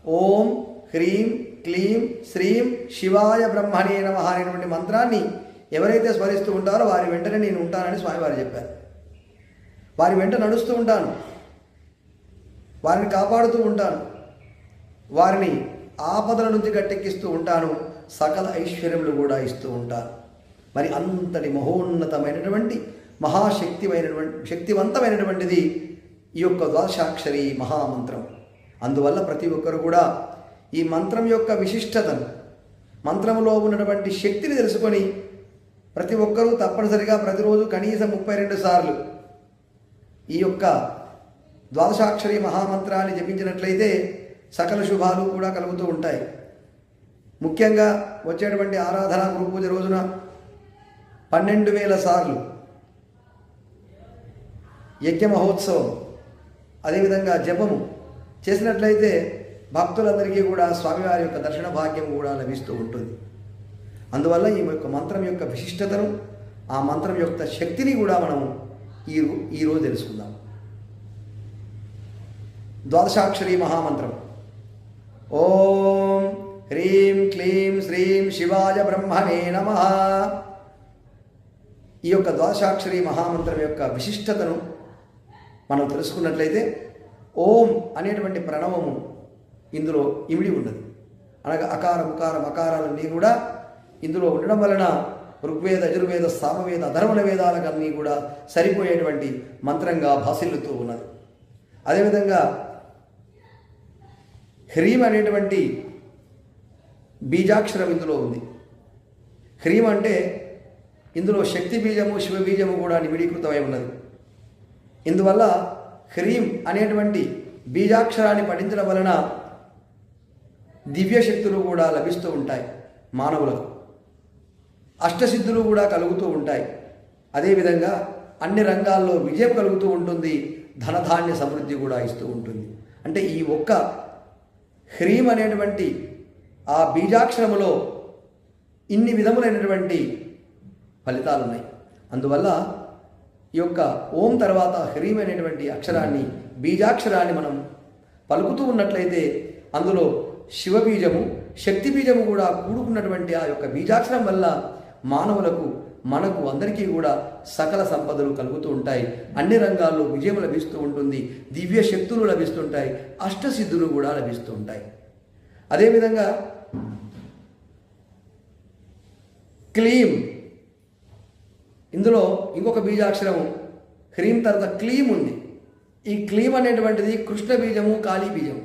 ఓం హ్రీం క్లీం శ్రీం శివాయ బ్రహ్మణే నమః అనేటువంటి మంత్రాన్ని ఎవరైతే స్మరిస్తూ ఉంటారో వారి వెంటనే నేను ఉంటానని స్వామివారు చెప్పారు. వారి వెంట నడుస్తూ ఉంటాను, వారిని కాపాడుతూ ఉంటాను, వారిని ఆపదల నుంచి గట్టెక్కిస్తూ ఉంటాను, సకల ఐశ్వర్యములు కూడా ఇస్తూ ఉంటాను. మరి అంతటి మహోన్నతమైనటువంటి శక్తివంతమైనటువంటిది ఈ యొక్క ద్వాదశాక్షరి మహామంత్రం. అందువల్ల ప్రతి ఒక్కరు కూడా ఈ మంత్రం యొక్క విశిష్టతను, మంత్రంలో ఉన్నటువంటి శక్తిని తెలుసుకొని ప్రతి ఒక్కరూ తప్పనిసరిగా ప్రతిరోజు కనీసం 32 సార్లు ఈ యొక్క ద్వాదశాక్షరి మహామంత్రాన్ని జపించినట్లయితే సకల శుభాలు కూడా కలుగుతూ ఉంటాయి. ముఖ్యంగా వచ్చేటువంటి ఆరాధన గురు పూజ రోజున 12,000 సార్లు యజ్ఞ మహోత్సవం, అదేవిధంగా జపము చేసినట్లయితే భక్తులందరికీ కూడా స్వామివారి యొక్క దర్శన భాగ్యం కూడా లభిస్తూ ఉంటుంది. అందువల్ల ఈ యొక్క మంత్రం యొక్క విశిష్టతను, ఆ మంత్రం యొక్క శక్తిని కూడా మనం ఈరోజు తెలుసుకుందాం. ద్వాదశాక్షరి మహామంత్రం. ఓం హ్రీం క్లీం శ్రీం శివాయ బ్రహ్మణే నమః. ఈ యొక్క ద్వాదశాక్షరి మహామంత్రం యొక్క విశిష్టతను మనం తెలుసుకున్నట్లయితే ఓం అనేటువంటి ప్రణవము ఇందులో ఇమిడి ఉన్నది. అనగా అకార ఉకార మకారాలన్నీ కూడా ఇందులో ఉండడం వలన ఋగ్వేద యజుర్వేద సామవేద అధర్వణ వేదాలకన్నీ కూడా సరిపోయేటువంటి మంత్రంగా భాసిల్లుతూ ఉన్నది. అదేవిధంగా హ్రీం అనేటువంటి బీజాక్షరం ఇందులో ఉంది. హ్రీం అంటే ఇందులో శక్తి బీజము శివ బీజము కూడా నిబిడీకృతమై ఉన్నది. ఇందువల్ల హ్రీం అనేటువంటి బీజాక్షరాన్ని పఠించడం వలన దివ్యశక్తులు కూడా లభిస్తూ ఉంటాయి మానవులకు, అష్టసిద్ధులు కూడా కలుగుతూ ఉంటాయి. అదేవిధంగా అన్ని రంగాల్లో విజయం కలుగుతూ ఉంటుంది, ధనధాన్య సమృద్ధి కూడా ఇస్తూ ఉంటుంది. అంటే ఈ ఒక్క హ్రీం అనేటువంటి ఆ బీజాక్షరములో ఇన్ని విధములైనటువంటి ఫలితాలు ఉన్నాయి. అందువల్ల ఈ యొక్క ఓం తర్వాత హ్రీం అనేటువంటి అక్షరాన్ని, బీజాక్షరాన్ని మనం పలుకుతూ ఉన్నట్లయితే అందులో శివబీజము శక్తి బీజము కూడా కూడుకున్నటువంటి ఆ యొక్క బీజాక్షరం వల్ల మానవులకు, మనకు అందరికీ కూడా సకల సంపదలు కలుగుతూ ఉంటాయి. అన్ని రంగాల్లో విజయం లభిస్తూ ఉంటుంది, దివ్య శక్తులు లభిస్తుంటాయి, అష్టసిద్ధులు కూడా లభిస్తూ ఉంటాయి. అదేవిధంగా క్లీం, ఇందులో ఇంకొక బీజాక్షరం హ్రీం తర్వాత క్లీం ఉంది. ఈ క్లీం అనేటువంటిది కృష్ణ బీజము కాళీ బీజం.